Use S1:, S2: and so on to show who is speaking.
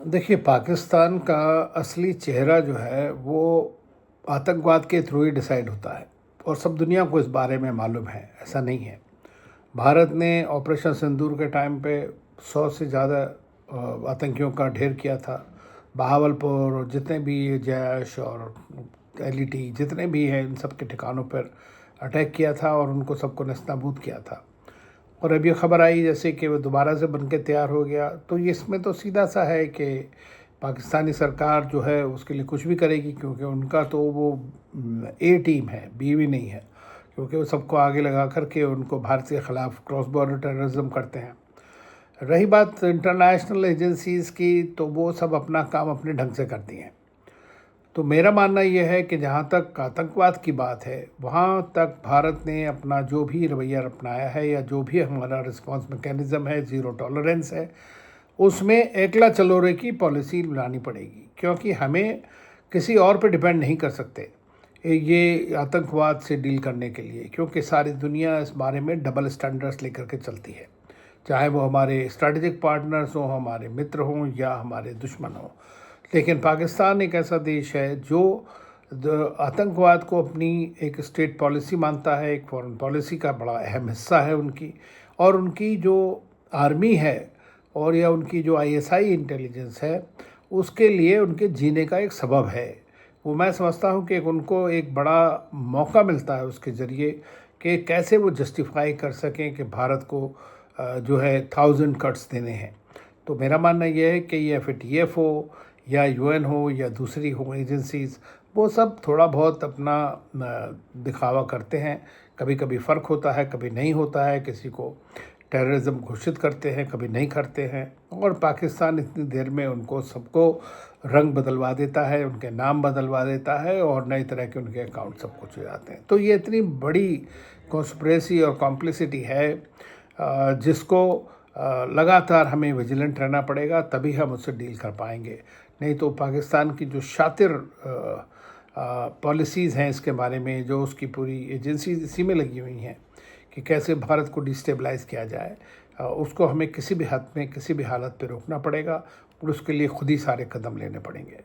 S1: देखिए, पाकिस्तान का असली चेहरा जो है वो आतंकवाद के थ्रू ही डिसाइड होता है और सब दुनिया को इस बारे में मालूम है, ऐसा नहीं है। भारत ने ऑपरेशन सिंदूर के टाइम पे 100 से ज़्यादा आतंकियों का ढेर किया था। बहावलपुर और जितने भी ये जैश और एलईटी जितने भी हैं इन सब के ठिकानों पर अटैक किया था और उनको सबको नेस्तनाबूद किया था। और अब ये खबर आई जैसे कि वो दोबारा से बन के तैयार हो गया, तो ये इसमें तो सीधा सा है कि पाकिस्तानी सरकार जो है उसके लिए कुछ भी करेगी, क्योंकि उनका तो वो ए टीम है, बी भी नहीं है। क्योंकि वो सबको आगे लगा करके उनको भारत के ख़िलाफ़ क्रॉस बॉर्डर टेररिज्म करते हैं। रही बात इंटरनेशनल एजेंसीज़ की, तो वो सब अपना काम अपने ढंग से करती हैं। तो मेरा मानना यह है कि जहाँ तक आतंकवाद की बात है, वहाँ तक भारत ने अपना जो भी रवैया अपनाया है या जो भी हमारा रिस्पांस मैकेनिज़्म है, ज़ीरो टॉलरेंस है, उसमें एकला चलोरे की पॉलिसी लानी पड़ेगी, क्योंकि हमें किसी और पे डिपेंड नहीं कर सकते ये आतंकवाद से डील करने के लिए, क्योंकि सारी दुनिया इस बारे में डबल स्टैंडर्ड्स लेकर के चलती है। चाहे वो हमारे स्ट्रेटेजिक पार्टनर्स हों, हमारे मित्र हों या हमारे दुश्मन हों। लेकिन पाकिस्तान एक ऐसा देश है जो आतंकवाद को अपनी एक स्टेट पॉलिसी मानता है, एक फॉरेन पॉलिसी का बड़ा अहम हिस्सा है उनकी। और उनकी जो आर्मी है और या उनकी जो आईएसआई इंटेलिजेंस है, उसके लिए उनके जीने का एक सबब है। वो मैं समझता हूँ कि उनको एक बड़ा मौका मिलता है उसके ज़रिए कि कैसे वो जस्टिफाई कर सकें कि भारत को जो है 1000 कट्स देने हैं। तो मेरा मानना यह है कि ये एफएटीएफ हो या यूएन हो या दूसरी हो एजेंसीज़, वो सब थोड़ा बहुत अपना दिखावा करते हैं। कभी कभी फ़र्क होता है, कभी नहीं होता है। किसी को टेररिज्म घोषित करते हैं, कभी नहीं करते हैं। और पाकिस्तान इतनी देर में उनको सबको रंग बदलवा देता है, उनके नाम बदलवा देता है और नई तरह के उनके अकाउंट सब कुछ हो जाते हैं। तो ये इतनी बड़ी कॉन्स्पिरेसी और कॉम्प्लिसिटी है जिसको लगातार हमें विजिलेंट रहना पड़ेगा, तभी हम उससे डील कर पाएंगे। नहीं तो पाकिस्तान की जो शातिर पॉलिसीज़ हैं इसके बारे में, जो उसकी पूरी एजेंसी इसी में लगी हुई हैं कि कैसे भारत को डिस्टेबलाइज़ किया जाए, उसको हमें किसी भी हद में किसी भी हालत पे रोकना पड़ेगा और उसके लिए खुद ही सारे कदम लेने पड़ेंगे।